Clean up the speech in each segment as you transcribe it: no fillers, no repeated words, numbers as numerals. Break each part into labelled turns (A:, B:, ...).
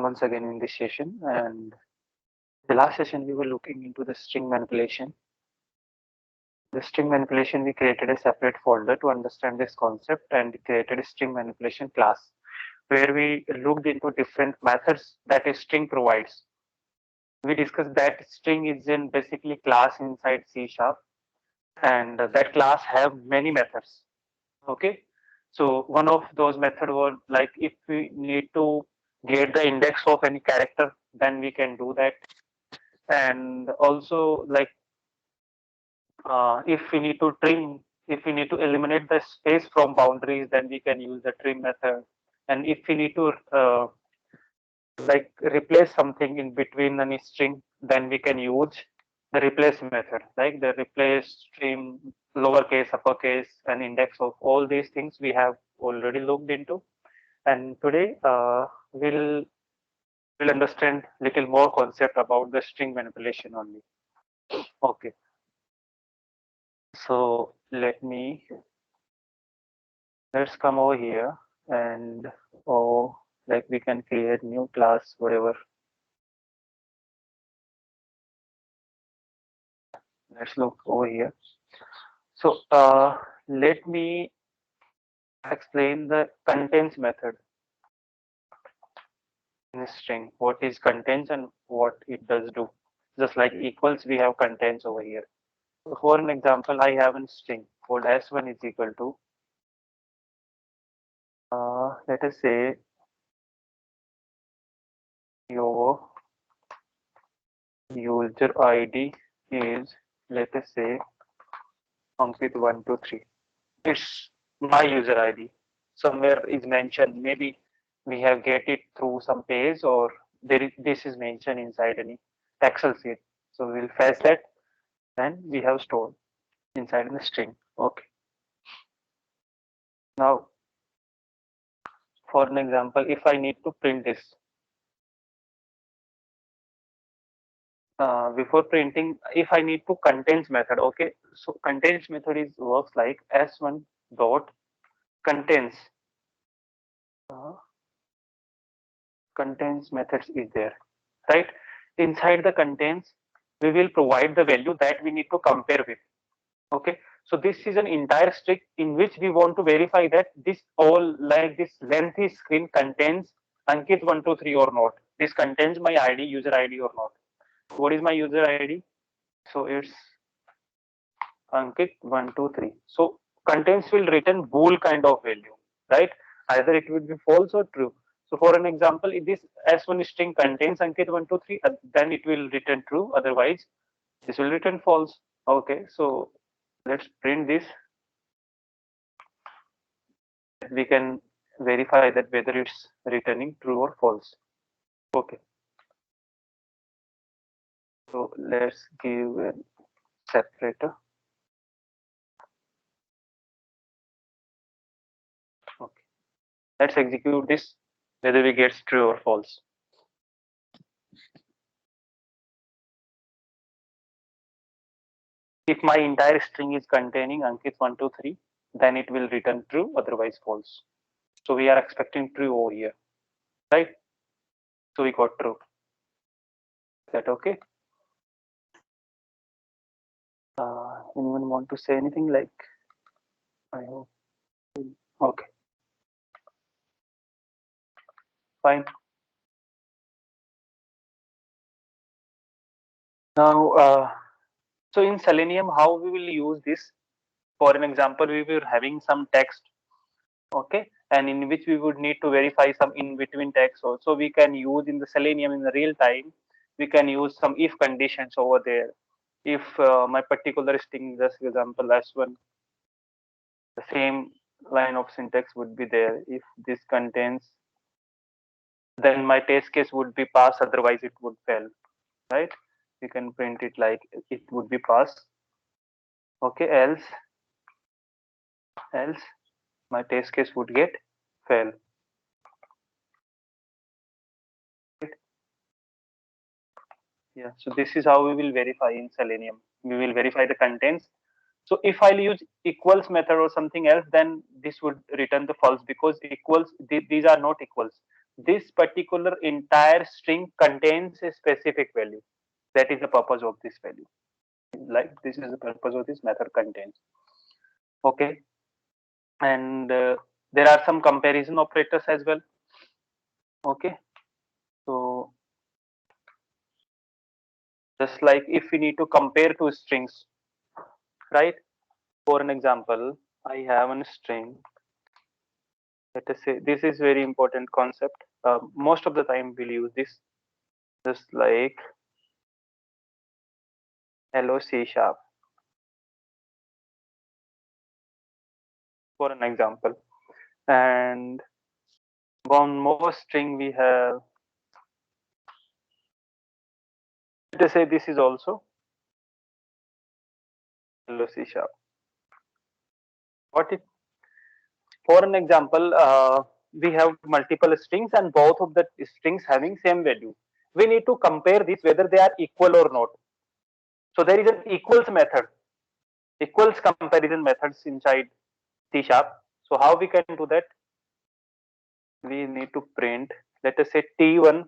A: once again in this session. And the last session we were looking into the string manipulation. The string manipulation, we created a separate folder to understand this concept and created a string manipulation class where we looked into different methods that a string provides. We discussed that string is in basically class inside C#, and that class have many methods. Okay, so one of those method was like if we need to get the index of any character, then we can do that. And also like if we need to trim, if we need to eliminate the space from boundaries, then we can use the trim method. And if we need to like replace something in between any string, then we can use the replace method, like the replace, trim, lowercase, uppercase, and index of all these things we have already looked into. And today we'll understand little more concept about the string manipulation only. Okay, so let's come over here and like we can create new class, whatever. Let's look over here. So let me explain the contains method in a string. What is contains and what it does do. Just like equals, we have contains over here. So for an example, I have a string called s1 is equal to let us say your user ID is, let us say, Ankit123. It's my user ID. Somewhere is mentioned. Maybe we have get it through some page, or this is mentioned inside any Excel sheet. So we'll fetch that and we have stored inside the string. Okay. Now, for an example, if I need to print this, before printing, if I need to contains method, okay. So contains method is works like s1 dot contains. Contains methods is there, right? Inside the contains, we will provide the value that we need to compare with. Okay, so this is an entire string in which we want to verify that this all like this lengthy screen contains Ankit123 or not. This contains my ID, user ID or not. What is my user ID? So it's Ankit123. So contains will return bool kind of value, right? Either it will be false or true. So for an example, if this S1 string contains Ankit123, then it will return true. Otherwise, this will return false. Okay, so let's print this. We can verify that whether it's returning true or false. Okay. So let's give a separator. Okay. Let's execute this, whether we get true or false. If my entire string is containing Ankit123, then it will return true, otherwise false. So we are expecting true over here, right? So we got true. Is that okay? Anyone want to say anything? Like, I hope. Okay. Fine. Now, so in Selenium, how we will use this? For an example, we were having some text, okay, and in which we would need to verify some in between text. Also, we can use in the Selenium in the real time. We can use some if conditions over there. If my particular string, just example s1, the same line of syntax would be there. If this contains, then my test case would be passed, otherwise it would fail, right? You can print it like it would be passed. Okay, else my test case would get fail. Right? Yeah, so this is how we will verify in Selenium. We will verify the contents. So if I'll use equals method or something else, then this would return the false, because equals, these are not equals. this particular entire string contains a specific value. That is the purpose of this value. Like this is the purpose of this method contains. Okay, and there are some comparison operators as well. Okay, so just like if we need to compare two strings, right? For an example, I have a string. Let us say this is very important concept. Most of the time we'll use this, just like hello C sharp for an example. And one more string we have. Let us say this is also hello C sharp. What if, for an example, we have multiple strings and both of the strings having same value. We need to compare this whether they are equal or not. So there is an equals method, equals comparison methods inside C sharp. So how we can do that? We need to print, let us say T1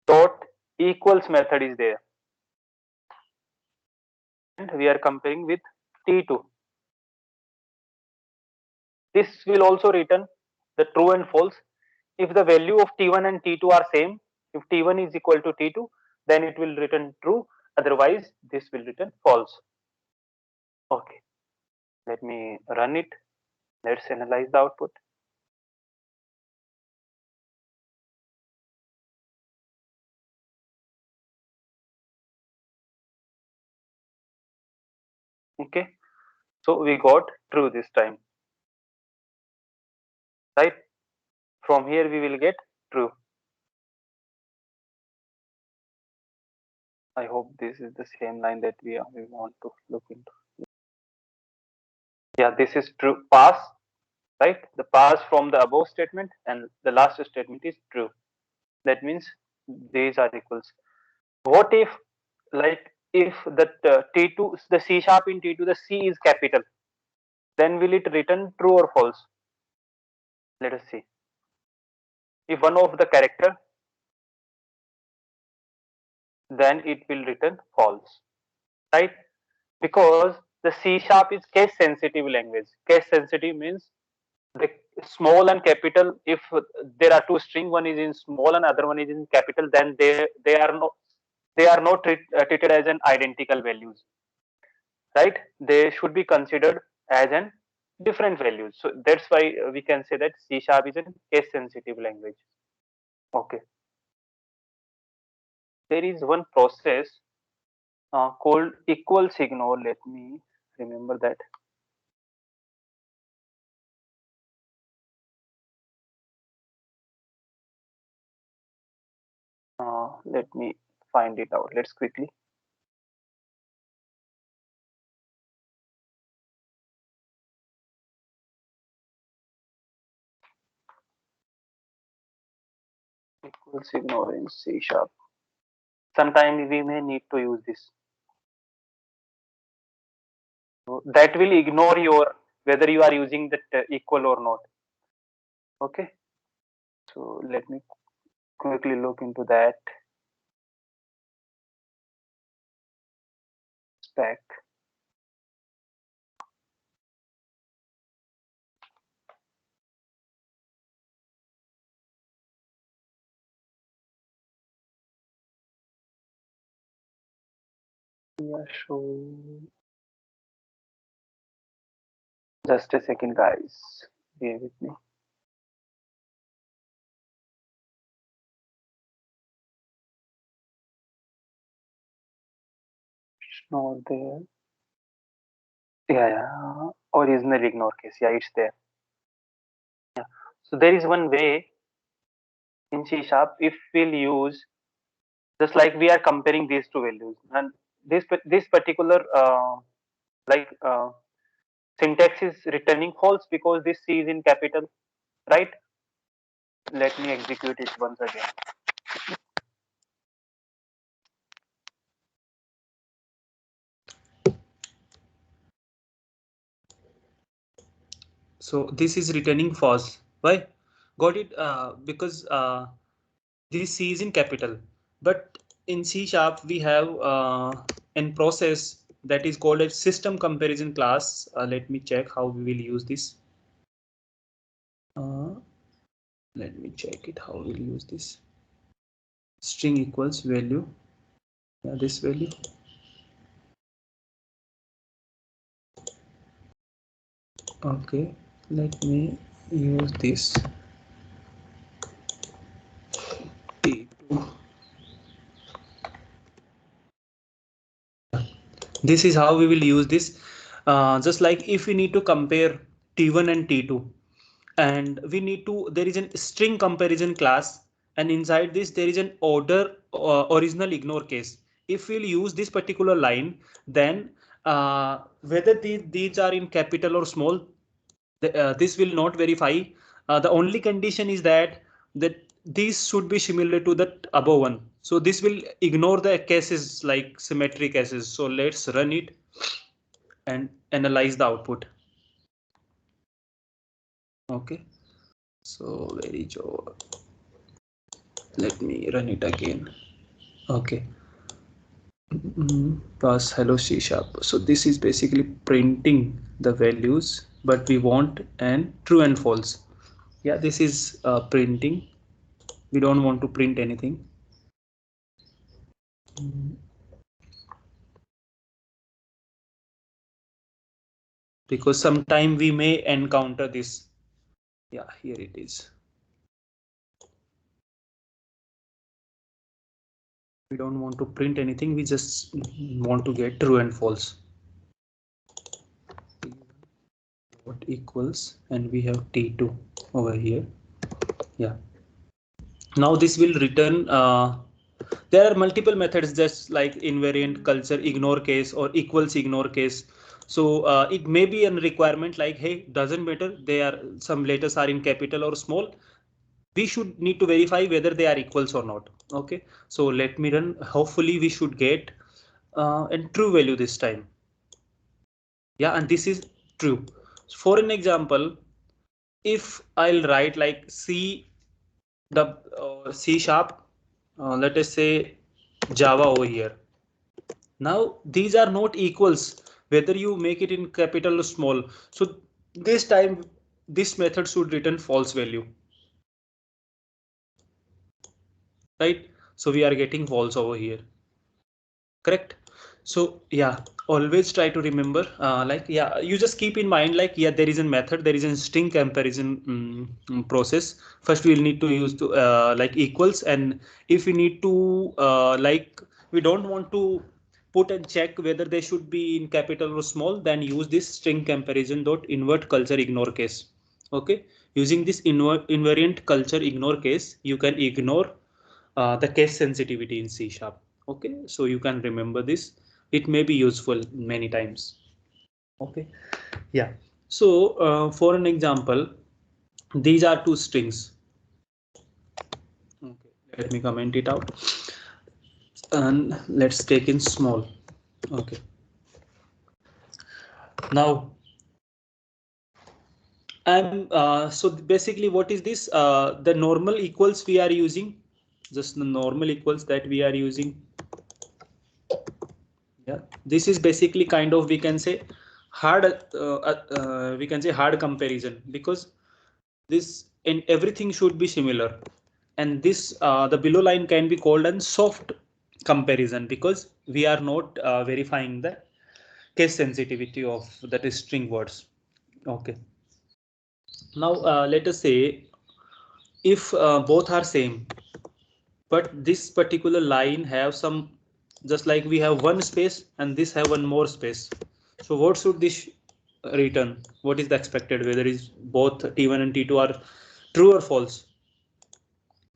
A: dot equals method is there, and we are comparing with T2. This will also return the true and false. If the value of T1 and T2 are same, if T1 is equal to T2, then it will return true. Otherwise, this will return false. Okay, let me run it. Let's analyze the output. Okay, so we got true this time, right? From here we will get true. I hope this is the same line that we want to look into. Yeah, this is true. Pass, right? The pass from the above statement and the last statement is true. That means these are equals. What if, like, if the T2, the C sharp in T2, the C is capital, then will it return true or false? Let us see. If one of the character, then it will return false, right? Because the C sharp is case sensitive language. Case sensitive means the small and capital, if there are two string, one is in small and other one is in capital, then they are not treated as an identical values, right? They should be considered as an different values. So that's why we can say that C sharp is a case sensitive language. Okay, there is one process called equals ignore. Let me remember that. Let me find it out. Let's quickly. Equals ignore in C sharp. Sometimes we may need to use this. So that will ignore your whether you are using that equal or not. Okay. So let me quickly look into that spec. Yeah, sure. Just a second, guys. Bear with me. It's not there. Yeah. Original ignore case. Yeah, it's there. Yeah. So there is one way in C sharp if we'll use just like we are comparing these two values, and this particular like syntax is returning false because this C is in capital, right? Let me execute it once again.
B: So this is returning false. Why? Got it? Because this C is in capital, but in C sharp we have an process that is called a system comparison class. Let me check how we will use this. Uh, Let me check it how we'll use this. String equals value. Yeah, this value. Okay, let me use this T2. This is how we will use this. Just like if we need to compare T1 and T2, and we need to, there is a string comparison class, and inside this there is an order original ignore case. If we'll use this particular line, then whether these are in capital or small, this will not verify. The only condition is that these should be similar to the above one. So this will ignore the cases like symmetry cases. So let's run it and analyze the output. Okay, so very joy. Let me run it again. Okay. Pass hello C sharp. So this is basically printing the values, but we want an true and false. Yeah, this is printing. We don't want to print anything. Because sometime we may encounter this. Yeah, here it is. We don't want to print anything. We just want to get true and false. What equals, and we have T2 over here. Yeah. Now this will return. There are multiple methods, just like invariant, culture, ignore case, or equals ignore case. So it may be a requirement like, hey, doesn't matter. They are, some letters are in capital or small. We should need to verify whether they are equals or not. Okay, so let me run. Hopefully we should get a true value this time. Yeah, and this is true. For an example, if I'll write like C sharp, let us say Java over here. Now these are not equals, whether you make it in capital or small. So this time this method should return false value, right? So we are getting false over here, correct? So yeah, always try to remember, like, yeah, you just keep in mind like, yeah, there is a method, there is a string comparison process. First we will need to use to like equals, and if we need to like, we don't want to put and check whether they should be in capital or small, then use this string comparison dot invert culture ignore case. Okay, using this invariant culture ignore case, you can ignore the case sensitivity in C sharp. Okay, so you can remember this. It may be useful many times. Okay, yeah. So for an example, these are two strings. Okay, let me comment it out. And let's take in small. Okay. Now, so basically what is this? The normal equals we are using, just the normal equals that we are using. Yeah, this is basically kind of, we can say, hard we can say hard comparison, because this in everything should be similar, and this the below line can be called a soft comparison, because we are not verifying the case sensitivity of that string words. Okay, now let us say if both are same, but this particular line have some, just like we have one space and this have one more space. So what should this return? What is the expected, whether is both T1 and T2 are true or false?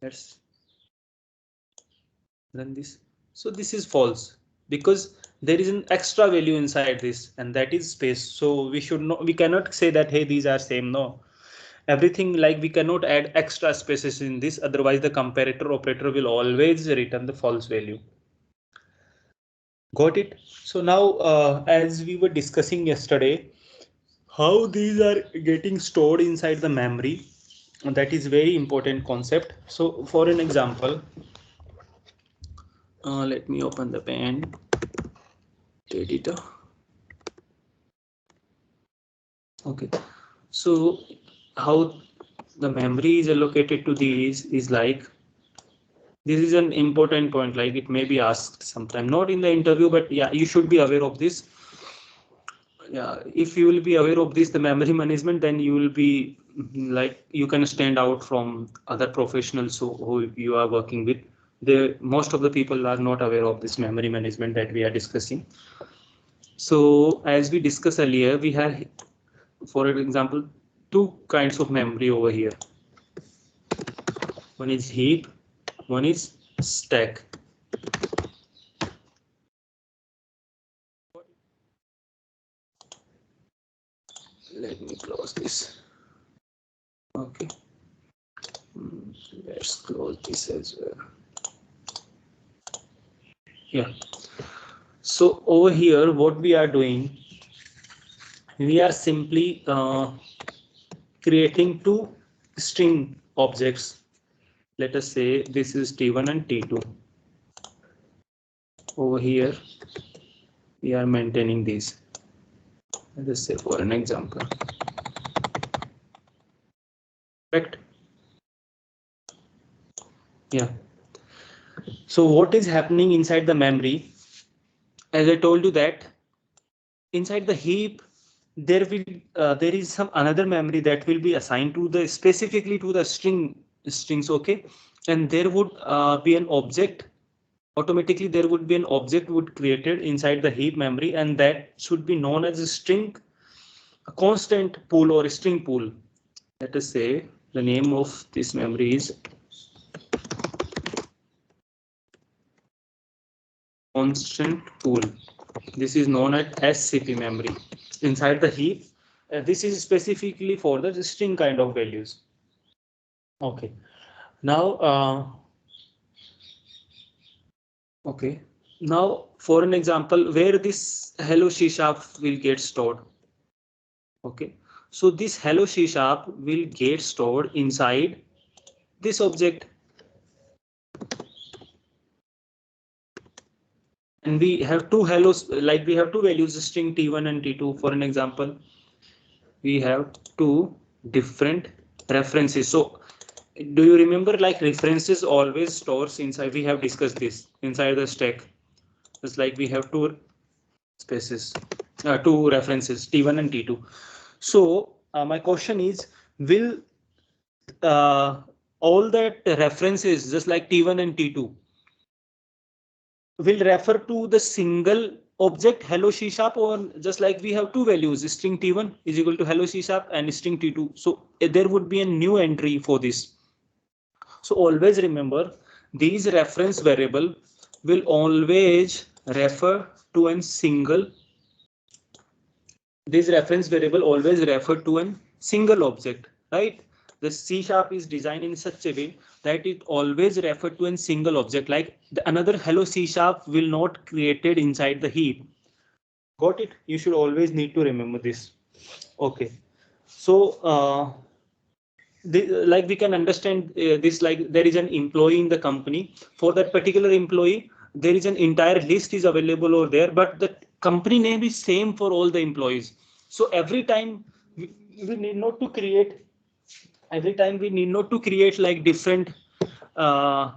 B: Let's run this. So this is false, because there is an extra value inside this, and that is space. So we should not, we cannot say that, hey, these are same. No, everything, like, we cannot add extra spaces in this, otherwise the comparator operator will always return the false value. Got it? So now, as we were discussing yesterday, how these are getting stored inside the memory. That is very important concept. So for an example, let me open the pen editor. Okay, so how the memory is allocated to these is like, this is an important point, like it may be asked sometime, not in the interview, but yeah, you should be aware of this. Yeah, if you will be aware of this, the memory management, then you will be like, you can stand out from other professionals who you are working with. The most of the people are not aware of this memory management that we are discussing. So as we discussed earlier, we have, for example, two kinds of memory over here. One is heap, one is stack. Let me close this. Okay. Let's close this as well. Yeah. So over here, what we are doing, we are simply creating two string objects. Let us say this is T1 and T2. Over here, we are maintaining these. Let us say for an example. Correct? Yeah. So what is happening inside the memory? As I told you that inside the heap, there is some another memory that will be assigned to the specifically to the strings. Okay, and there would be an object. Automatically, there would be an object would created inside the heap memory, and that should be known as a string, a constant pool or a string pool. Let us say the name of this memory is constant pool. This is known as SCP memory inside the heap. This is specifically for the string kind of values. Okay. Now, okay. Now, for an example, where this hello C sharp will get stored. Okay. So this hello C sharp will get stored inside this object. And we have two hellos, like we have two values, string T1 and T2. For an example, we have two different references. So do you remember, like references always stores inside, we have discussed this inside the stack. Just like we have two spaces, two references, T1 and T2. So my question is, will uh, all that references, just like T1 and T2, will refer to the single object hello C sharp, or just like we have two values, string T1 is equal to hello C sharp and string T2. So there would be a new entry for this. So always remember, these reference variable will always refer to a single. This reference variable always refer to a single object, right? The C sharp is designed in such a way that it always refer to a single object, like another hello C sharp will not created inside the heap. Got it? You should always need to remember this. Okay. So like we can understand this, like there is an employee in the company. For that particular employee, there is an entire list is available over there, but the company name is same for all the employees. So every time we need not to create, like different uh,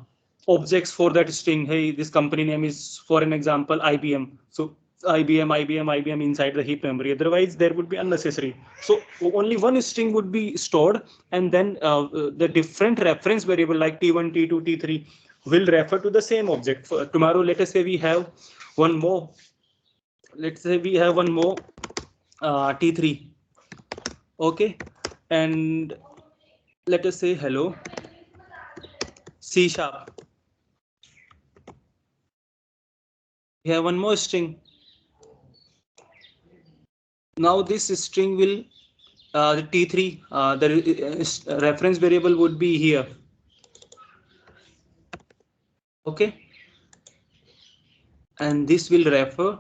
B: objects for that string. Hey, this company name is, for an example, IBM. So IBM inside the heap memory. Otherwise, there would be unnecessary. So only one string would be stored, and then the different reference variable like T1, T2, T3 will refer to the same object. For tomorrow, let us say we have one more. Let's say we have one more T3. Okay, and let us say hello C sharp. We have one more string. Now this string will the T3, the reference variable would be here. Okay, and this will refer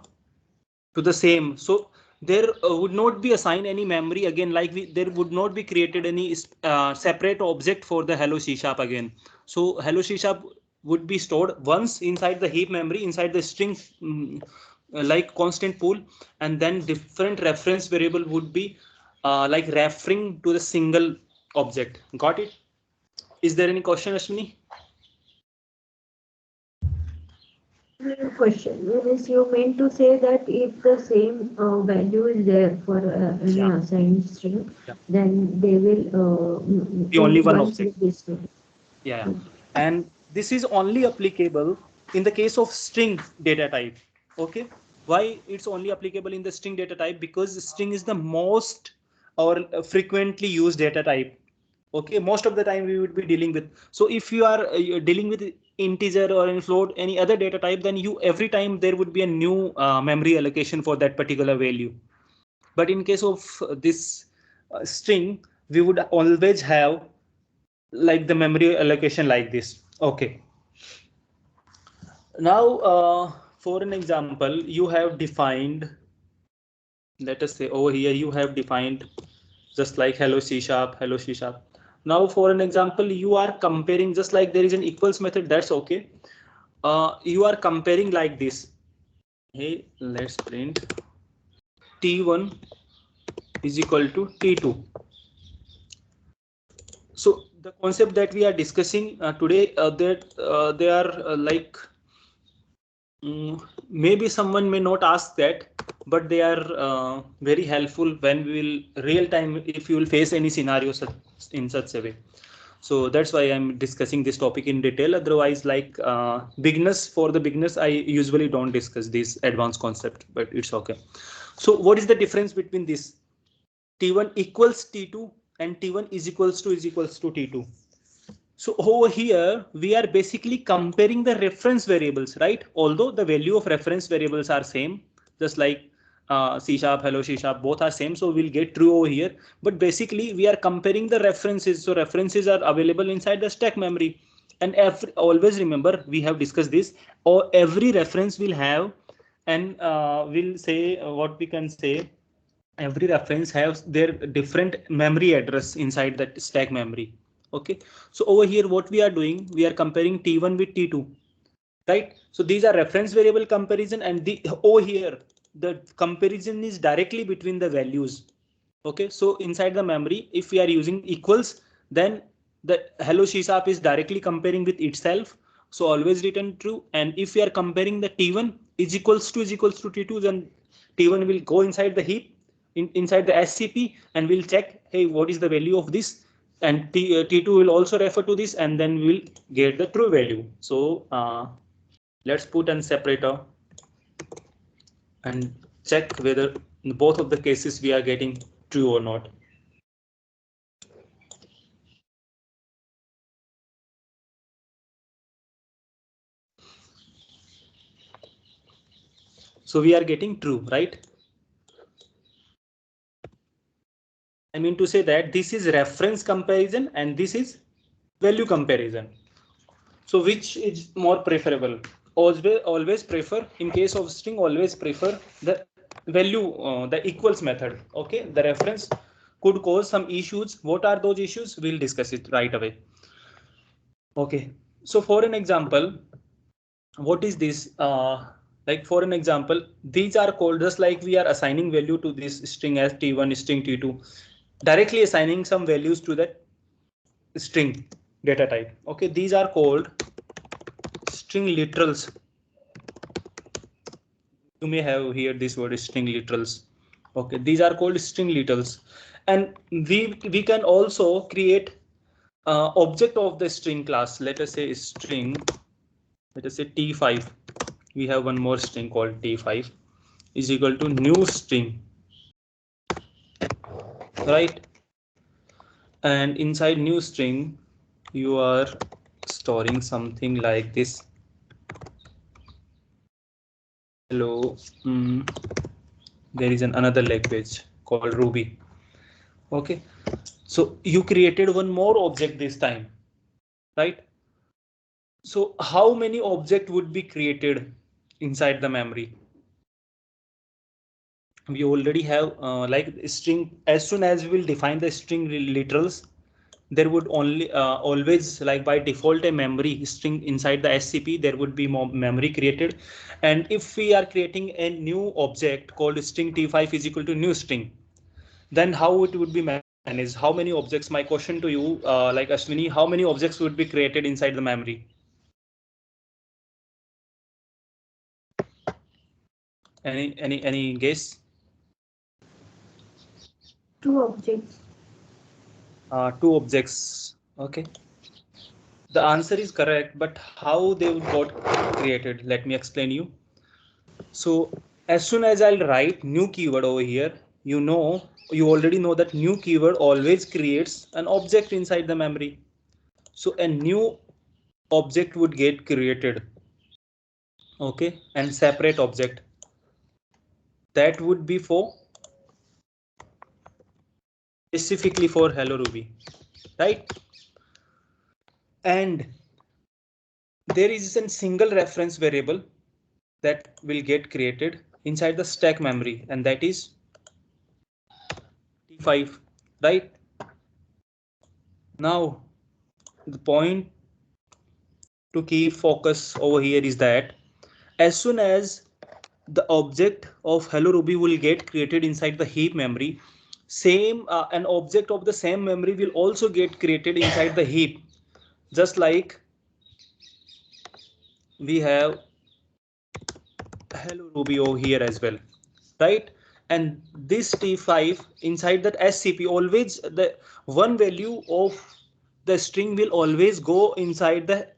B: to the same. So there would not be assigned any memory again, like there would not be created any separate object for the hello C sharp again. So hello C sharp would be stored once inside the heap memory, inside the string like constant pool, and then different reference variable would be like referring to the single object. Got it? Is there any question, Ashwini?
C: Question is, you mean to say that if the same value is there for any
B: Yeah,
C: assigned string,
B: yeah.
C: then they will
B: The only one
C: once
B: object.
C: will be stored.
B: Yeah, yeah. And this is only applicable in the case of string data type. Okay. Why it's only applicable in the string data type? Because string is the most or frequently used data type. Okay, most of the time we would be dealing with. So if you are dealing with integer or in float, any other data type, then you every time there would be a new memory allocation for that particular value. But in case of this string, we would always have like the memory allocation like this. Okay. Now, for an example, you have defined, let us say over here, you have defined just like hello C sharp, hello C sharp. Now, for an example, you are comparing just like there is an equals method. That's okay. You are comparing like this. Hey, let's print T1 is equal to T2. So the concept that we are discussing today, that they are like maybe someone may not ask that, but they are very helpful when we will real time if you will face any scenario in such a way. So that's why I'm discussing this topic in detail. Otherwise, like beginners, for the beginners, I usually don't discuss this advanced concept, but it's okay. So what is the difference between this? T1 equals T2 and T1 is equals to T2. So over here, we are basically comparing the reference variables, right? Although the value of reference variables are same, just like C sharp, hello C sharp, both are same. So we'll get true over here. But basically, we are comparing the references. So references are available inside the stack memory. And always remember, we have discussed this, or every reference will have, and we'll say what we can say, every reference has their different memory address inside that stack memory. Okay, so over here what we are doing, we are comparing T1 with T2, right? So these are reference variable comparison, and the over here the comparison is directly between the values. Okay, so inside the memory, if we are using equals, then the hello C sharp is directly comparing with itself, so always return true. And if we are comparing the T1 is equals to T2, then T1 will go inside the heap inside the SCP and we'll check, hey, what is the value of this, and T2 will also refer to this, and then we'll get the true value. So let's put an separator and check whether in both of the cases we are getting true or not. So we are getting true, right? I mean to say that this is reference comparison and this is value comparison. So which is more preferable? Always prefer, in case of string, always prefer the value, the equals method. Okay, the reference could cause some issues. What are those issues? We'll discuss it right away. Okay, so for an example, what is this? Like for an example, these are called, just like we are assigning value to this string as T1, string T2, directly assigning some values to that string data type. Okay, these are called string literals. You may have heard this word string literals. Okay, these are called string literals, and we can also create object of the string class. Let us say string, let us say T5. We have one more string called T5 is equal to new string, right? And inside new string, you are storing something like this. Hello, there is another language called Ruby. Okay, so you created one more object this time, right? So how many object would be created inside the memory? we already have like string. As soon as we will define the string literals, there would only always, like by default, a memory string inside the scp. There would be more memory created. And if we are creating a new object called string t5 is equal to new string, then how it would be managed? How many objects? My question to you, like Ashwini, how many objects would be created inside the memory? Any guess?
C: Two objects.
B: Two objects. Okay. The answer is correct, but how they would got created? Let me explain you. So as soon as I'll write new keyword over here, you already know that new keyword always creates an object inside the memory. So a new object would get created. Okay, and separate object that would be for specifically for hello ruby, right? And there is a single reference variable that will get created inside the stack memory, and that is t5, right? Now the point to keep focus over here is that as soon as the object of hello ruby will get created inside the heap memory, same an object of the same memory will also get created inside the heap, just like we have hello ruby over here as well, right? And this t5 inside that scp, always the one value of the string will always go inside the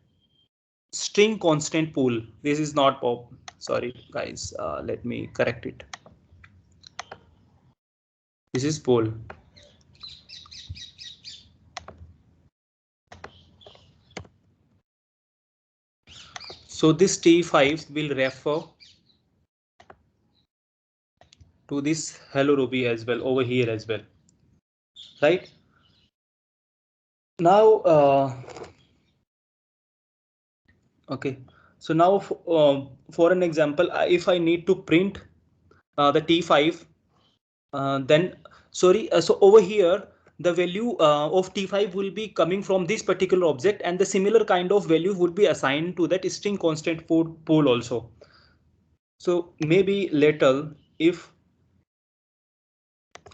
B: string constant pool. This is not pop, sorry guys, let me correct it. This is pool. So this t5 will refer to this hello ruby as well over here as well, right? Now okay, so now for an example, if I need to print the t5, then sorry, so over here the value of t5 will be coming from this particular object, and the similar kind of value would be assigned to that string constant pool also. So maybe later, if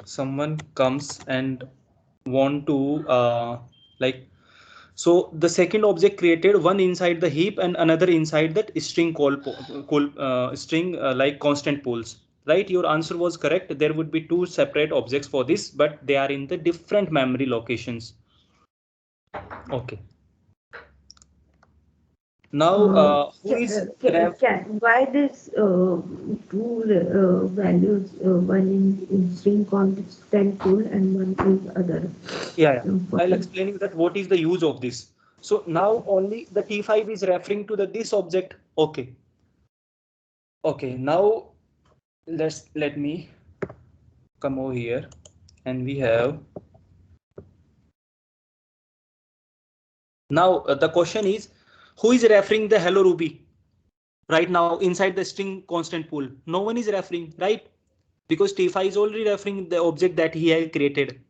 B: someone comes and want to like, so the second object created one inside the heap and another inside that string string like constant pools, right? Your answer was correct. There would be two separate objects for this, but they are in the different memory locations. Okay. Now who is
C: Why this two values, one in string constant pool and one is other?
B: yeah,
C: For
B: I'll
C: this.
B: explain you that what is the use of this. So now only the t5 is referring to the this object. Okay. Okay, now let me come over here, and we have now the question is, who is referring the hello ruby right now inside the string constant pool? No one is referring, right? Because t5 is already referring the object that he had created.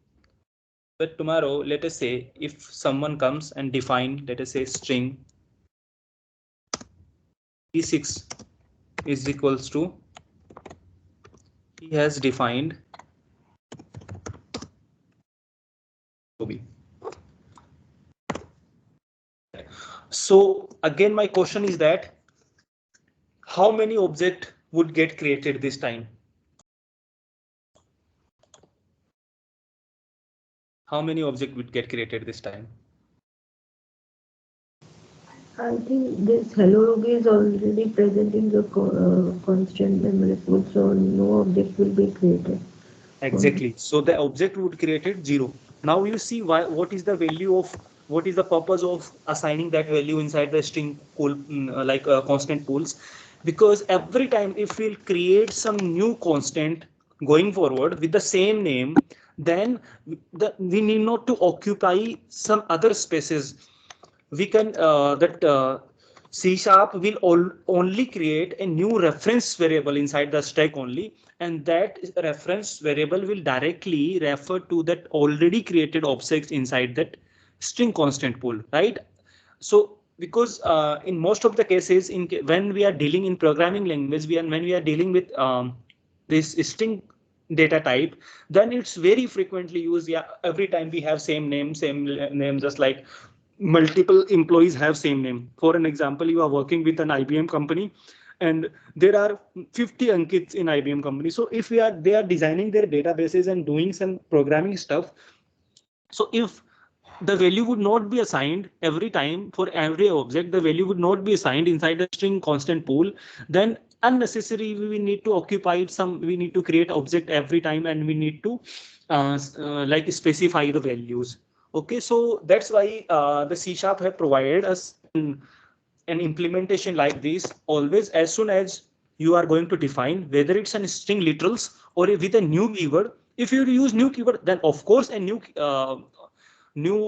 B: But tomorrow, let us say if someone comes and define, let us say string t6 is equals to, he has defined ruby. So again, my question is that how many object would get created this time? How many object would get created this time?
C: I think this hello ruby is already present in the constant memory pool, so no object will be created.
B: Exactly. So the object would created 0. Now you see why, what is the value of, what is the purpose of assigning that value inside the string pool, like constant pools? Because every time if we'll create some new constant going forward with the same name, then we need not to occupy some other spaces. We can that C# will only create a new reference variable inside the stack only, and that reference variable will directly refer to that already created objects inside that string constant pool, right? So because in most of the cases, when we are dealing in programming language, when we are dealing with this string data type, then it's very frequently used. Yeah, every time we have same name, just like multiple employees have same name. For an example, you are working with an IBM company and there are 50 Ankits in IBM company. So if they are designing their databases and doing some programming stuff, so if the value would not be assigned every time for every object, the value would not be assigned inside the string constant pool, then unnecessary we need to occupy we need to create object every time and we need to like specify the values. Okay, so that's why the C# have provided us an implementation like this. Always, as soon as you are going to define whether it's a string literals or with a new keyword, if you use new keyword, then of course a new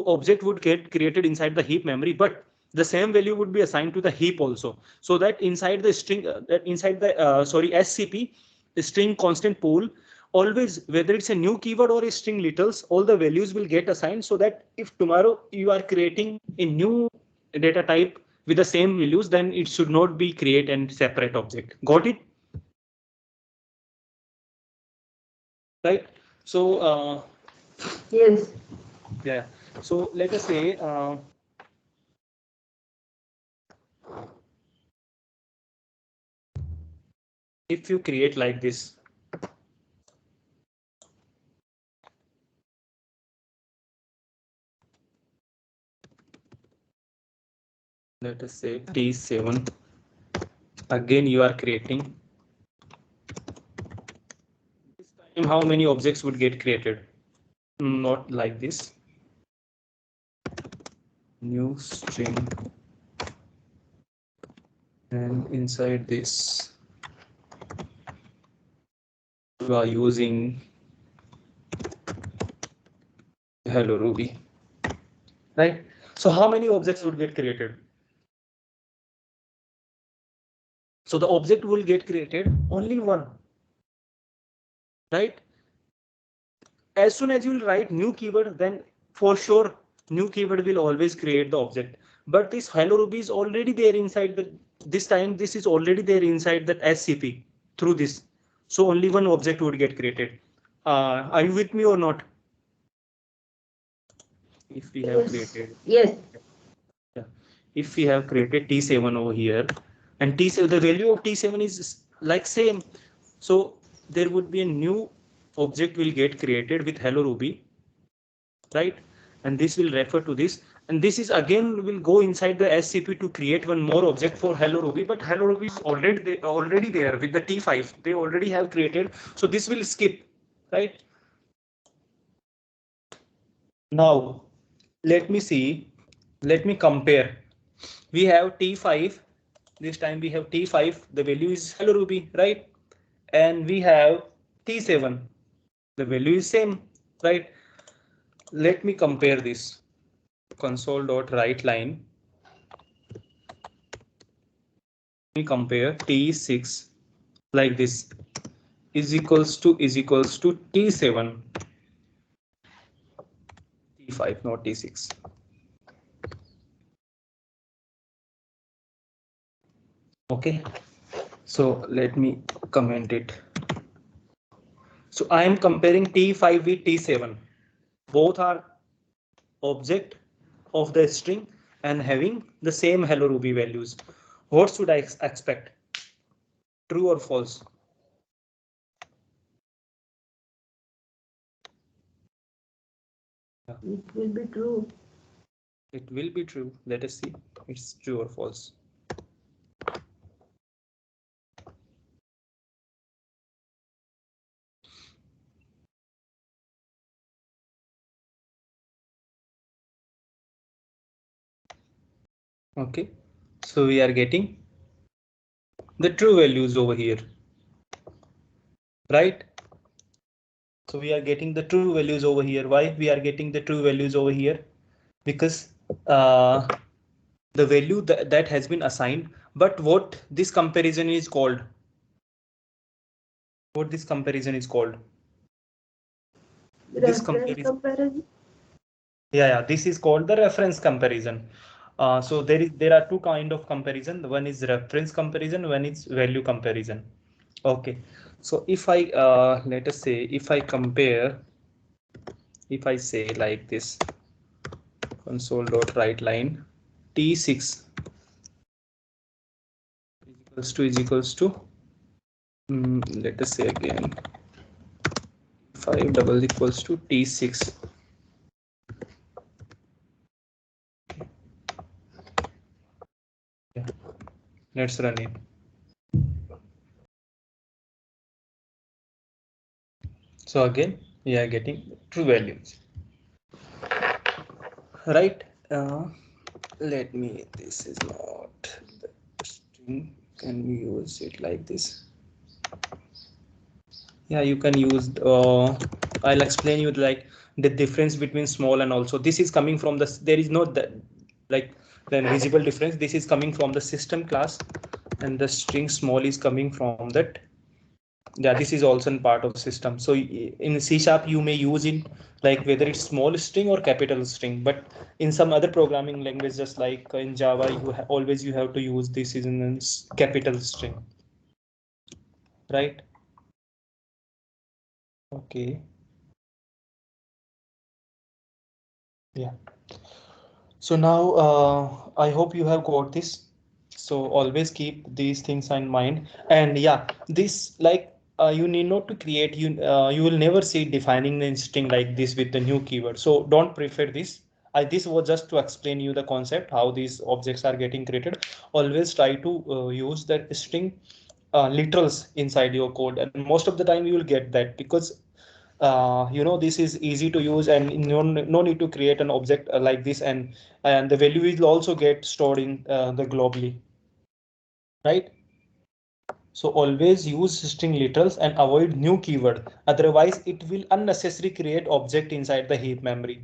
B: object would get created inside the heap memory, but the same value would be assigned to the heap also, so that inside the string inside the sorry SCP string constant pool, always whether it's a new keyword or a string littles, all the values will get assigned, so that if tomorrow you are creating a new data type with the same values, then it should not be create and separate object. Got it? Right. So
C: Yes.
B: yeah. So let us say if you create like this, let us say T7, again you are creating, this time how many objects would get created? Not like this. New string, and inside this you are using hello Ruby, right? So how many objects would get created? So the object will get created only one, right? As soon as you will write new keyword, then for sure new keyword will always create the object. But this hello Ruby is already there inside the, this time this is already there inside that SCP through this. So only one object would get created. Are you with me or not? If we have created,
C: Yes.
B: yeah, if we have created T7 over here, and T7, the value of T7 is like same. So there would be a new object will get created with hello Ruby, right? And this will refer to this. And this is again will go inside the SCP to create one more object for hello Ruby, but hello Ruby is already there with the T5. They already have created. So this will skip, right? Now, let me see. Let me compare. We have T5. This time we have T5. The value is hello Ruby, right? And we have T7. The value is same, right? Let me compare this. Console.writeLine. We compare T6 like this is equals to T7, T5, not T6. Okay, so let me comment it. So I am comparing T5 with T7. Both are object of the string and having the same hello Ruby values. What should I expect? True or false?
C: It will be true.
B: It will be true. Let us see. It's true or false. Okay, so we are getting the true values over here, right? So we are getting the true values over here. Why we are getting the true values over here? Because the value that has been assigned. But what this comparison is called? What this comparison is called? This
C: Reference
B: comparison.
C: comparison.
B: Yeah, this is called the reference comparison. So there are two kind of comparison. One is reference comparison, one is value comparison. Okay, so if I let us say if I compare, if I say like this, console.writeLine t6 is equals to let us say again 5 double equals to t6. Yeah, let's run it. So again we are getting true values, right? Let me, this is not the string, can we use it like this? Yeah, you can use I'll explain you like the difference between small and also this is coming from the, there is no that like the visible difference. This is coming from the system class and the string small is coming from that. Yeah, this is also a part of system. So in C# you may use it like whether it's small string or capital string, but in some other programming language just like in Java you always you have to use this is in capital string, right? Okay, yeah. So now I hope you have got this. So always keep these things in mind. And yeah, this like you need not to create, you will never see defining the string like this with the new keyword. So don't prefer this. This was just to explain you the concept how these objects are getting created. Always try to use that string literals inside your code, and most of the time you will get that because this is easy to use and no need to create an object like this, and the value will also get stored in the globally, right? So always use string literals and avoid new keyword, otherwise it will unnecessarily create object inside the heap memory.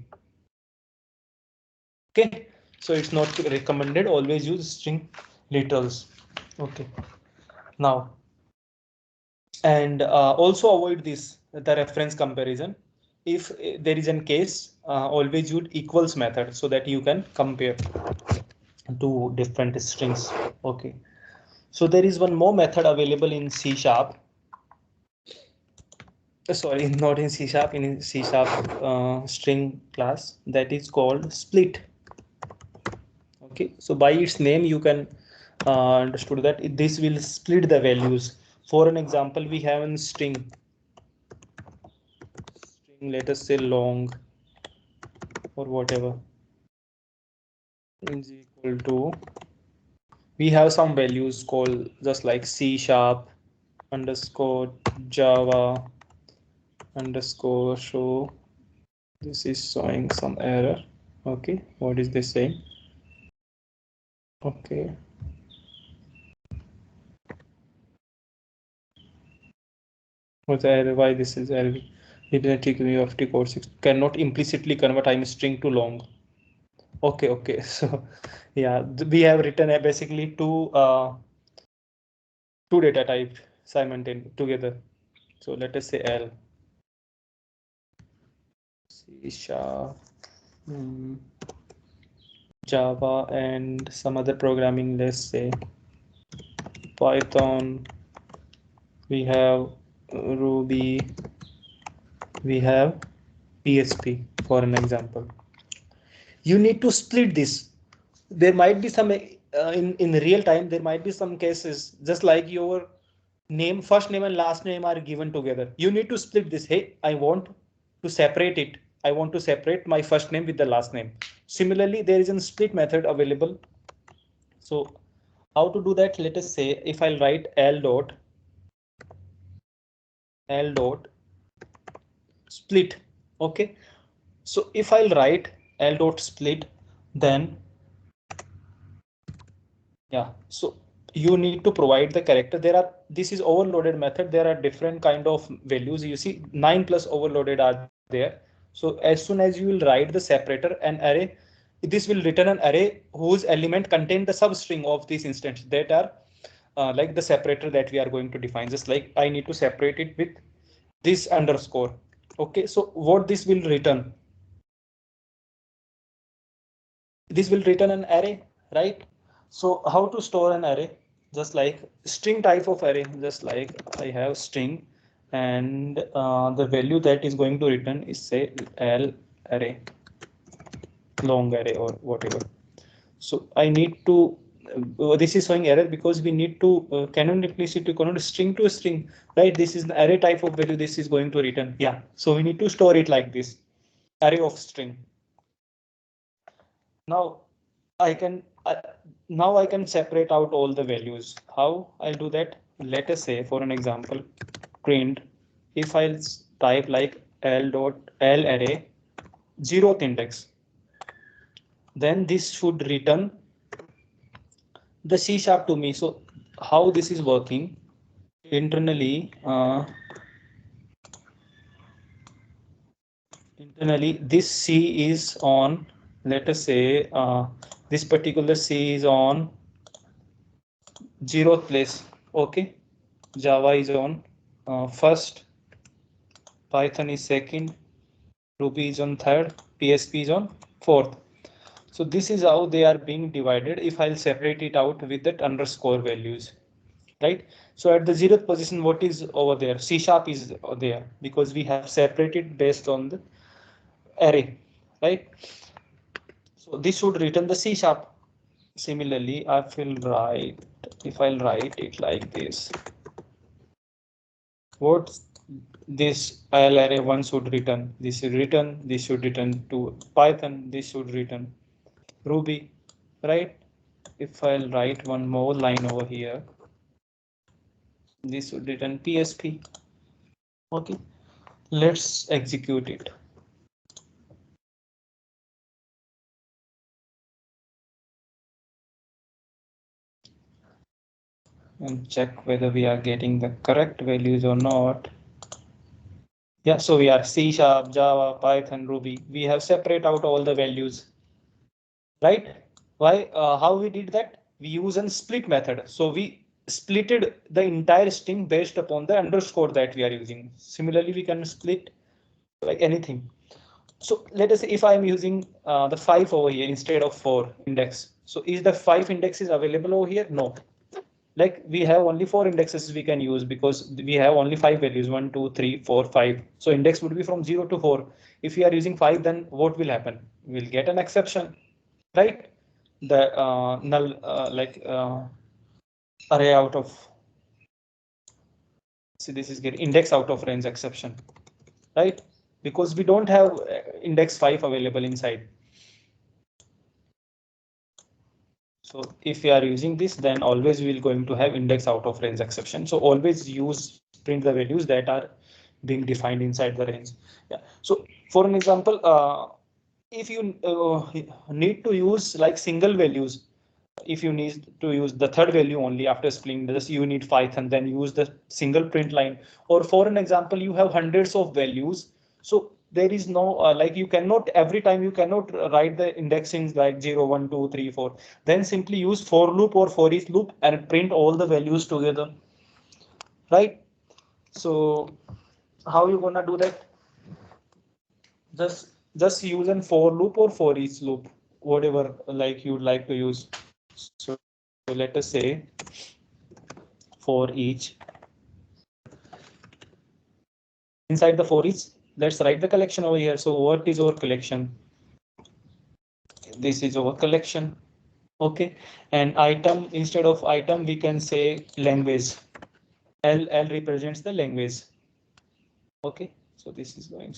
B: Okay, so it's not recommended, always use string literals. Okay, now and also avoid this the reference comparison. If there is a case, always use equals method so that you can compare two different strings. Okay, so there is one more method available in C sharp. Sorry, not in C sharp, in C sharp string class, that is called split. Okay, so by its name you can understood that this will split the values. For an example, we have a string, let us say long or whatever is equal to, we have some values called just like C sharp underscore Java underscore show. This is showing some error. Okay, what is this saying? Okay, what's the error? Why this is error? Of T code 6 cannot implicitly convert I'm string to long. Okay, so yeah, we have written basically two data type simultaneously together. So let us say L C sharp Java and some other programming, let's say Python, we have Ruby, we have PHP for an example. You need to split this. There might be some in real time, there might be some cases just like your name, first name and last name are given together. You need to split this. Hey, I want to separate it. I want to separate my first name with the last name. Similarly, there is a split method available. So how to do that? Let us say if I'll write L dot split. Okay, so if I'll write L dot split, then yeah, so you need to provide the character. This is overloaded method. There are different kind of values. You see 9 plus overloaded are there. So as soon as you will write the separator, an array this will return an array whose element contain the substring of this instance that are like the separator that we are going to define. Just like I need to separate it with this underscore. Okay, so what this will return? This will return an array, right? So how to store an array? Just like string type of array, just like I have string, and the value that is going to return is say L array, long array or whatever. So I need to this is showing error because we need to canon replace it to convert string to a string, right? This is the array type of value this is going to return. Yeah, so we need to store it like this, array of string. Now I can now I can separate out all the values. How I'll do that? Let us say for an example, print if I'll type like L dot L array 0th index, then this should return the C sharp to me. So how this is working internally, this C is on, let us say this particular C is on 0th place. Okay, Java is on first, Python is second, Ruby is on third, PHP is on fourth. So this is how they are being divided if I'll separate it out with that underscore values, right? So at the 0th position, what is over there? C sharp is there because we have separated based on the array, right? So this should return the C sharp. Similarly, if I'll write it like this, what this L array 1 should return, this should return, this should return to Python, this should return Ruby, right? If I'll write one more line over here, this would return PSP. Okay, let's execute it. And check whether we are getting the correct values or not. Yeah, so we are C sharp, Java, Python, Ruby. We have separate out all the values, right? Why? How we did that? We use a split method. So we splitted the entire string based upon the underscore that we are using. Similarly, we can split like anything. So let us say if I am using the 5 over here instead of 4 index. So is the 5 index is available over here? No. Like we have only 4 indexes we can use because we have only 5 values 1, 2, 3, 4, 5. So index would be from 0 to 4. If we are using 5, then what will happen? We'll get an exception, right? The null array out of, see this is get index out of range exception, right? Because we don't have index 5 available inside. So if we are using this, then always we will going to have index out of range exception. So always use print the values that are being defined inside the range. Yeah. So for an example, if you need to use like single values, if you need to use the third value only after splitting this, you need Python, then use the single print line. Or for an example, you have hundreds of values. So there is no like you cannot every time you cannot write the indexings like 0, 1, 2, 3, 4. Then simply use for loop or for each loop and print all the values together, right? So how you gonna do that? Just use an for loop or for each loop, whatever like you'd like to use. So let us say for each, inside the for each, let's write the collection over here. So what is our collection? This is our collection. Okay, and item, instead of item we can say language. L represents the language. Okay, so this is going,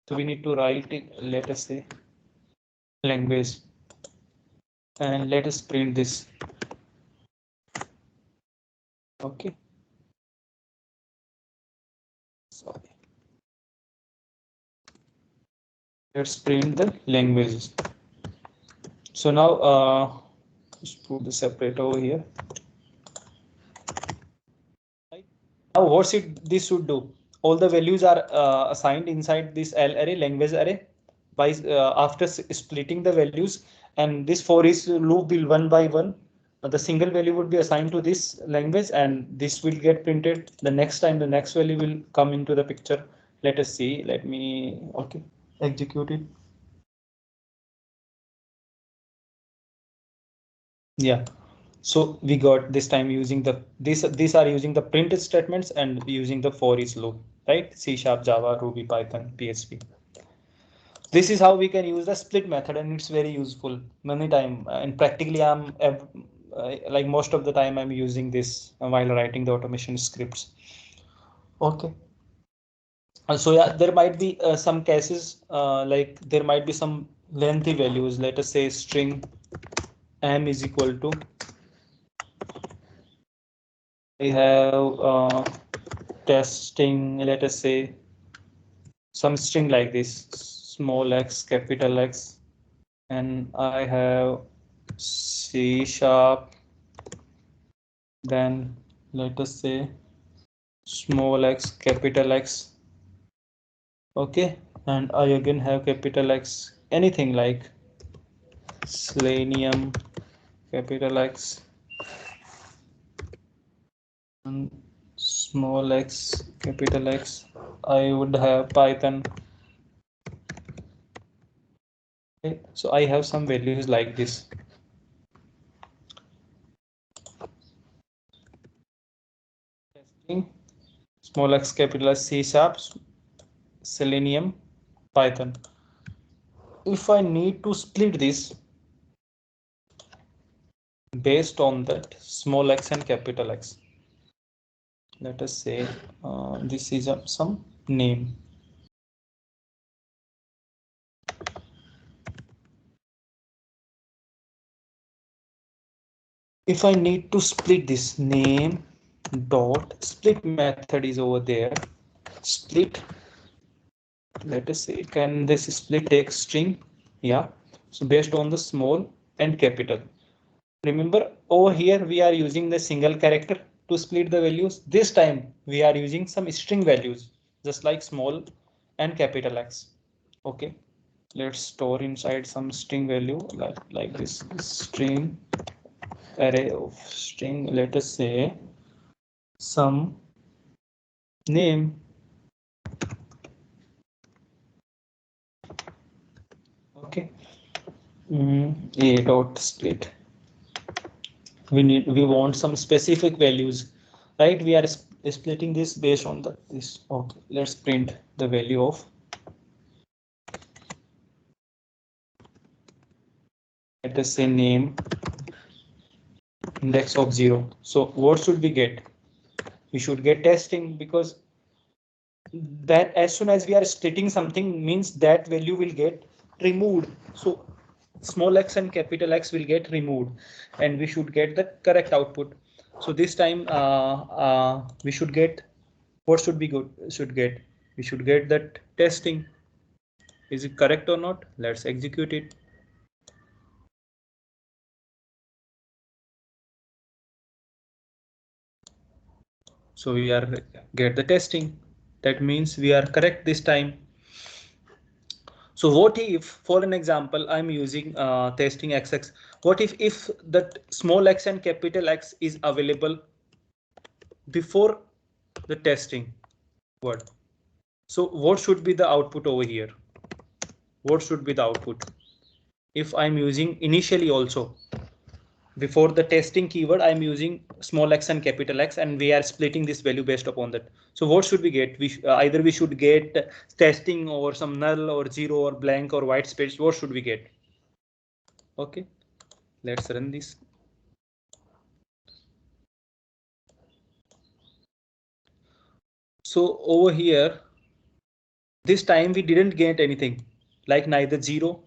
B: so we need to write it, let us say language, and let us print this. Okay, sorry, let's print the languages. So now just put the separate over here. Now this should do? All the values are assigned inside this L array, language array. by after splitting the values, and this for each loop will one by one the single value would be assigned to this language, and this will get printed. The next time the next value will come into the picture. Let us see. Let me okay execute it. Yeah, so we got this time using the these are using the printed statements and using the for each loop, right? C Sharp, Java, Ruby, Python, PHP. This is how we can use the split method, and it's very useful many time, and practically like most of the time I'm using this while writing the automation scripts. Okay. So yeah, there might be some cases like there might be some lengthy values. Let us say string m is equal to, I have testing, let us say some string like this, small x, capital X, and I have C sharp, then let us say small x, capital X. Okay, and I again have capital X, anything like Selenium, capital X, and small x, capital X. I would have Python. Okay, so I have some values like this. Testing, small x, capital S, C sharp, Selenium, Python. If I need to split this based on that small x and capital X, let us say this is some name. If I need to split this name dot split method is over there, split, let us say, can this split take string? Yeah, so based on the small and capital. Remember over here we are using the single character to split the values. This time we are using some string values just like small and capital X. Okay, let's store inside some string value like this string array of string, let us say some name. Okay, a dot split, we want some specific values, right? We are splitting this based on this. Okay, let's print the value of, let us say name index of 0. So what should we get? We should get testing, because that as soon as we are splitting something means that value will get removed. So small x and capital X will get removed and we should get the correct output. So this time we should get, what should be good should get, we should get that testing. Is it correct or not? Let's execute it. So we are get the testing. That means we are correct this time. So what if, for an example, I'm using testing XX. What if that small x and capital X is available before the testing word? So what should be the output over here? What should be the output? If I'm using initially also before the testing keyword, I'm using small x and capital X, and we are splitting this value based upon that. So what should we get? Either we should get testing or some null or zero or blank or white space. What should we get? Okay, let's run this. So over here, this time we didn't get anything, like neither 0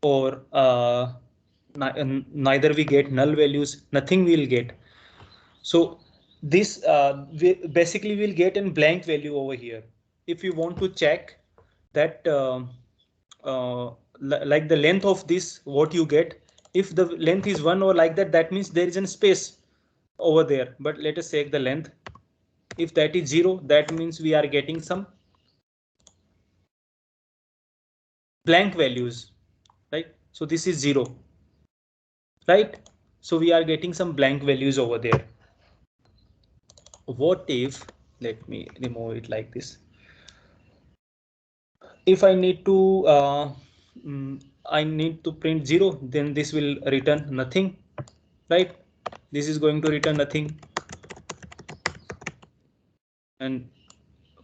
B: or neither we get null values, nothing we'll get. So this we basically will get a blank value over here. If you want to check that uh, like the length of this, what you get, if the length is 1 or like that, that means there is a space over there. But let us check the length. If that is 0, that means we are getting some blank values, right? So this is 0, right? So we are getting some blank values over there. What if, let me remove it like this. If I need to I need to print 0, then this will return nothing, right? This is going to return nothing. And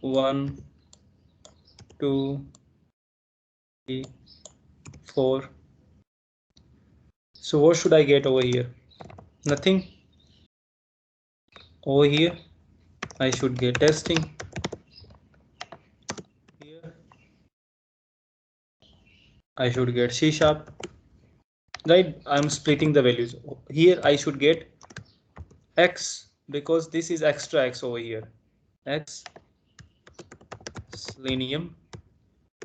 B: 1, 2, 3, 4. So what should I get over here? Nothing. Over here I should get testing. Here I should get C#, right? I'm splitting the values. Here I should get X, because this is extra X over here. X Selenium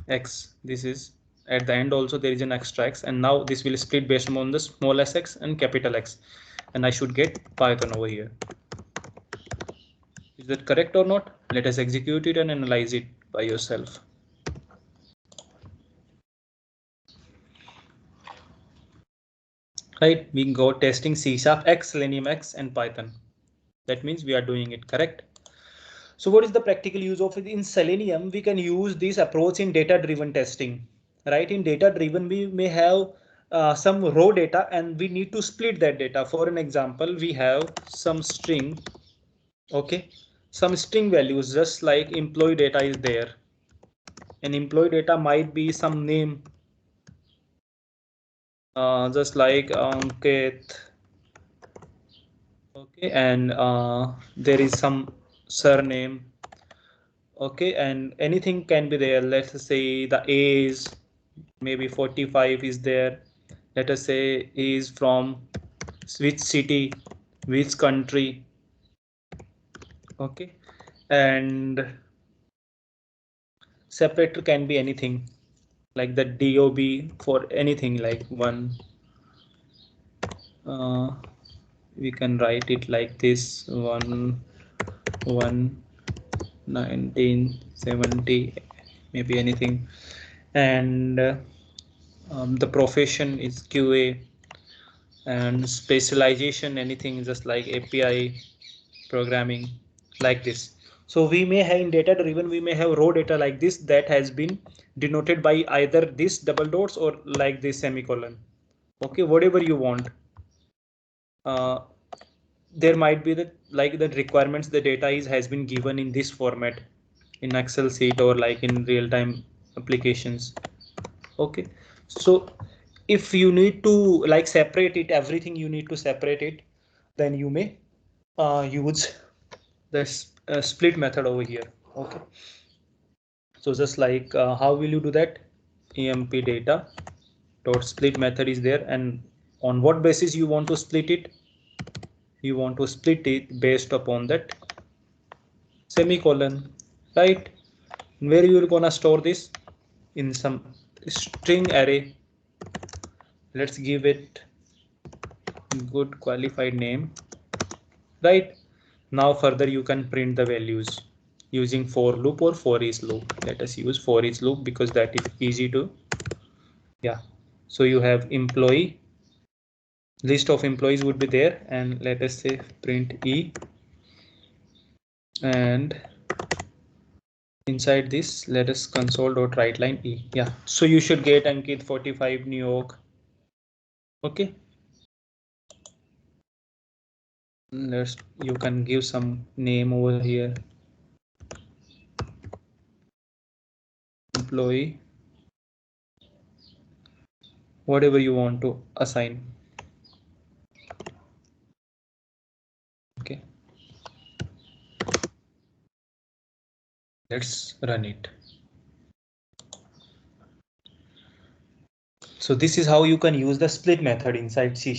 B: X. This is at the end also there is an extra X, and now this will split based on the smallest X and capital X, and I should get Python over here. Is that correct or not? Let us execute it and analyze it by yourself. Right, we go testing C#, X, Selenium X, and Python. That means we are doing it correct. So what is the practical use of it? In Selenium, we can use this approach in data-driven testing, right? In data-driven, we may have some raw data and we need to split that data. For an example, we have some string, okay? Some string values, just like employee data is there. And employee data might be some name, just like Ankit, okay? And there is some surname, okay, and anything can be there. Let's say the age, maybe 45 is there. Let us say is from which city, which country, okay, and separator can be anything like the DOB for anything like one. We can write it like this: 1/1/1970, maybe anything. And the profession is QA, and specialization anything just like API programming, like this. So we may have in data driven, we may have raw data like this that has been denoted by either this double dots or like this semicolon, okay, whatever you want. There might be the like the requirements, the data is has been given in this format in Excel sheet or like in real-time applications, okay. So if you need to like separate it, everything you need to separate it, then you may use this split method over here, okay. So just like how will you do that? Emp data dot split method is there, and on what basis you want to split it? You want to split it based upon that semicolon, right? Where you are gonna store this? In some string array. Let's give it good qualified name, right? Now further you can print the values using for loop or for each loop. Let us use for each loop because that is easy to, yeah. So you have employee, list of employees would be there, and let us say print E, and inside this let us console.write line E. Yeah, so you should get Ankit 45 New York, okay. Let's, you can give some name over here, employee, whatever you want to assign, okay. Let's run it. So this is how you can use the split method inside C#.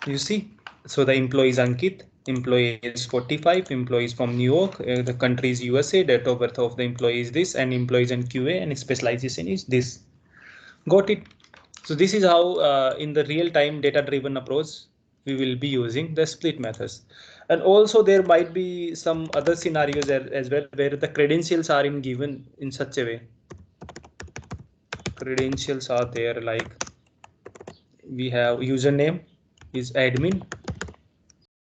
B: You see, so the employee is Ankit, employee is 45, employees from New York, the country is USA, date of birth of the employee is this, and employees and QA and specialization is this. Got it? So this is how in the real-time data-driven approach we will be using the split methods. And also there might be some other scenarios as well where the credentials are in given in such a way. Credentials are there, like we have username is admin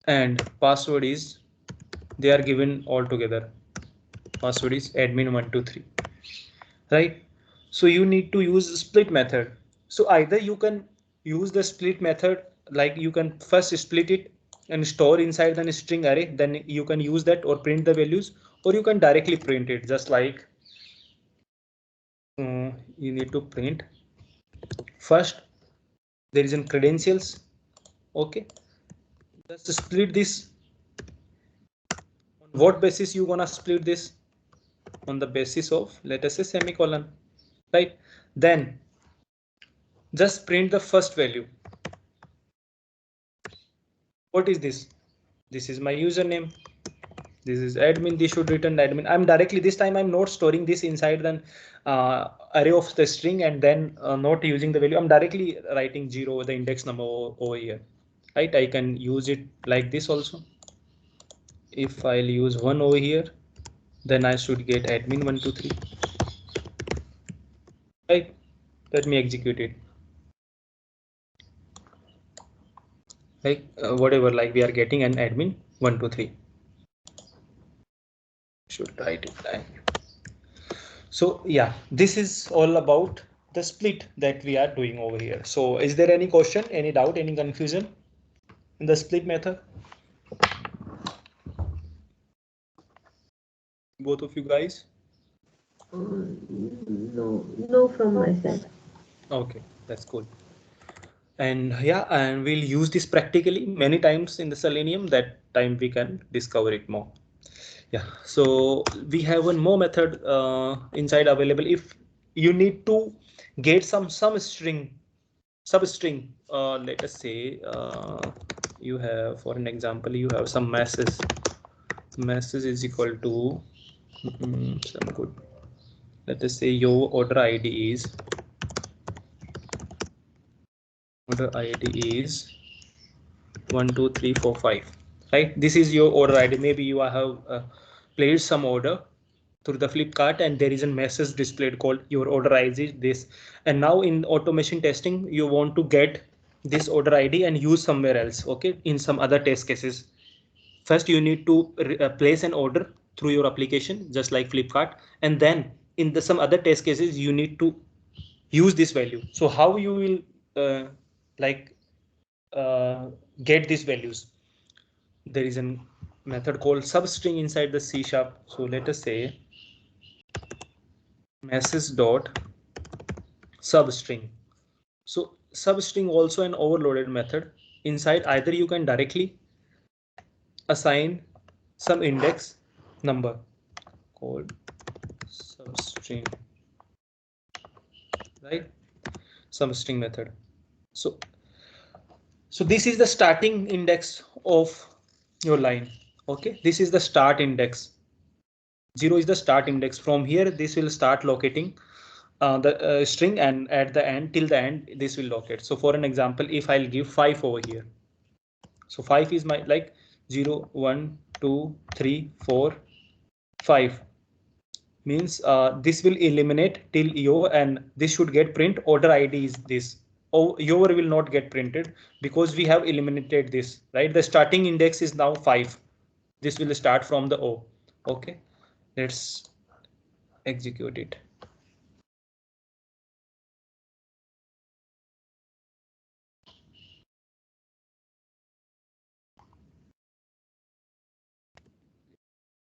B: and password is, they are given all together. Password is admin123, right? So you need to use split method. So either you can use the split method, like you can first split it and store inside the string array, then you can use that or print the values, or you can directly print it, just like you need to print first there is in credentials. Okay, just split this. On what basis you gonna split this? On the basis of, let us say, semicolon, right? Then just print the first value. What is this? This is my username, this is admin, this should return admin. I'm directly, this time I'm not storing this inside the array of the string and then not using the value. I'm directly writing 0, the index number over here, right? I can use it like this also. If I'll use 1 over here, then I should get admin123, right? Let me execute it. Like whatever, like we are getting an admin123. Should write it like. So yeah, this is all about the split that we are doing over here. So is there any question, any doubt, any confusion in the split method? Both of you guys?
C: No, from my side.
B: Okay, that's cool. And yeah, and we'll use this practically many times in the Selenium. That time we can discover it more. Yeah, so we have one more method inside available. If you need to get some string, substring, let us say you have, for an example, you have some message is equal to some good, let us say your order id is 1 2 3 4 5, right? This is your order id. Maybe you have placed some order through the Flipkart and there is a message displayed called your order id is this, and now in automation testing you want to get this order id and use somewhere else. Okay, in some other test cases, first you need to place an order through your application just like Flipkart, and then in the some other test cases you need to use this value. So how you will like uh, get these values? There is a method called substring inside the C sharp. So let us say message dot substring. So substring also an overloaded method. Inside either you can directly assign some index number called substring, right? Substring method. So this is the starting index of your line. Okay, this is the start index. 0 is the start index. From here this will start locating the string, and at the end, till the end, this will locate. So for an example, if I'll give 5 over here, so 5 is my like 0 1 2 3 4 5 means this will eliminate till your, and this should get print order id is this. Oh, your will not get printed because we have eliminated this, right? The starting index is now 5. This will start from the O. Okay, let's execute it.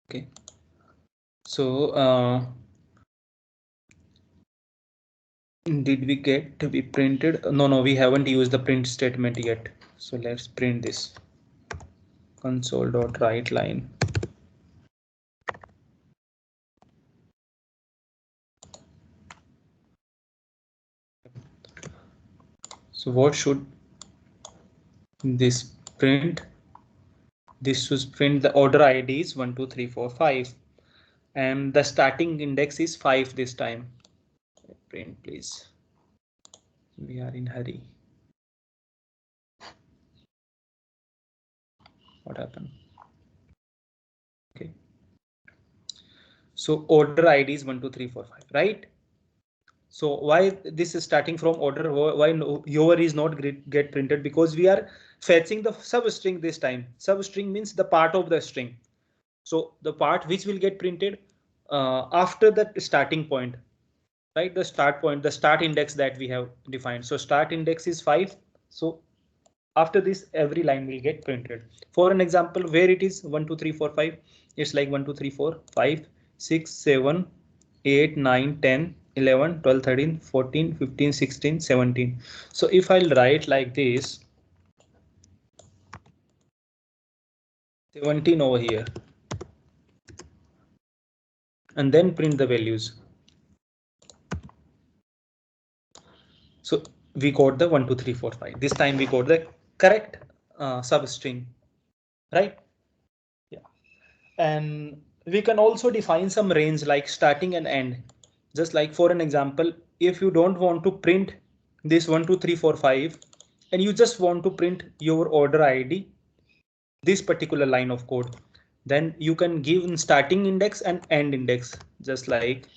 B: Okay, so did we get to be printed? No, we haven't used the print statement yet. So let's print this console.write line. So what should this print? This should print the order ID is 1 2 3 4 5 and the starting index is 5 this time. Print please, we are in hurry. What happened? Okay. So order ID is 1 2 3 4 5, right? So why this is starting from order? Why no, your is not get printed? Because we are fetching the substring this time. Substring means the part of the string. So the part which will get printed after that starting point, right? The start point, the start index that we have defined. So start index is 5. So after this, every line will get printed. For an example, where it is 1 2 3 4 5, it's like 1 2 3 4 5 6 7 8 9 10 11 12 13 14 15 16 17. So if I'll write like this 17 over here and then print the values. So we got the 1 2 3 4 5. This time we got the correct substring, right? Yeah. And we can also define some range like starting and end. Just like for an example, if you don't want to print this 1 2 3 4 5 and you just want to print your order ID, this particular line of code, then you can give in starting index and end index. Just like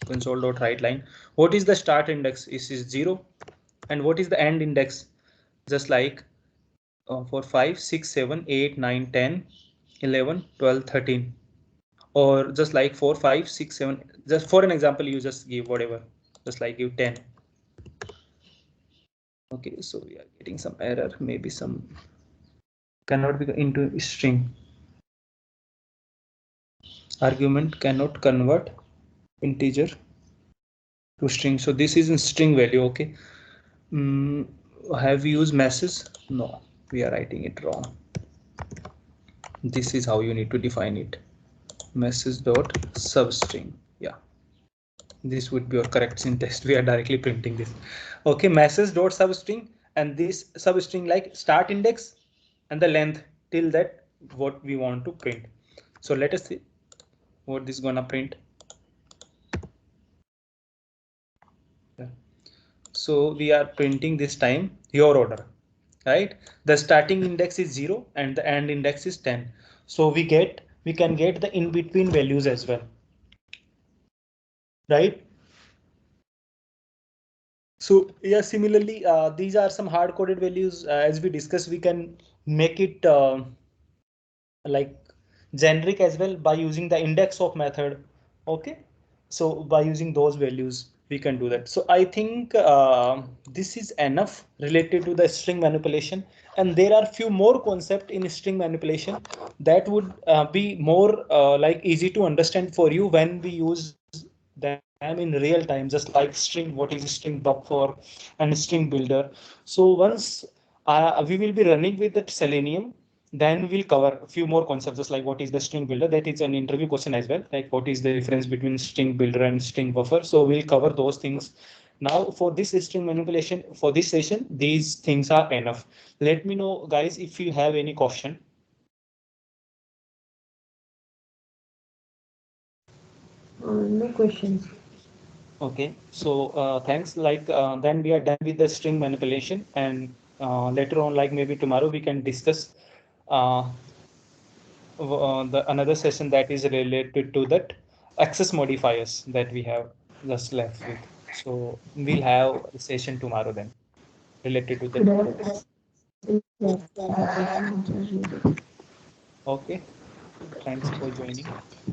B: console.writeLine, what is the start index? Is 0, and what is the end index? Just like for 5 6 7 8 9 10 11 12 13, or just like 4 5 6 7. Just for an example, you just give whatever, just like give 10. Okay, so we are getting some error, maybe some cannot be into string. Argument cannot convert integer to string. So this is in string value. Okay. Have we used message? No, we are writing it wrong. This is how you need to define it. Message dot substring. Yeah, this would be your correct syntax. We are directly printing this. Okay, message dot substring, and this substring like start index and the length till that what we want to print. So let us see what this is gonna print. Yeah. So we are printing this time your order, right? The starting index is 0 and the end index is 10. So we can get the in between values as well, right? So yeah, similarly, these are some hard coded values. As we discussed, we can make it like generic as well by using the index of method. Okay, so by using those values we can do that. So I think this is enough related to the string manipulation, and there are few more concepts in string manipulation that would be more like easy to understand for you when we use them in real time, just like string, what is string buffer and string builder. So once we will be running with that Selenium, then we'll cover a few more concepts, just like what is the string builder. That is an interview question as well, like what is the difference between string builder and string buffer. So we'll cover those things. Now for this string manipulation, for this session, these things are enough. Let me know guys if you have any question.
C: No questions.
B: Okay, so thanks. Like then we are done with the string manipulation, and later on, like maybe tomorrow, we can discuss uh, the another session that is related to that access modifiers that we have just left with. So we'll have a session tomorrow then related to that. Okay, thanks for joining.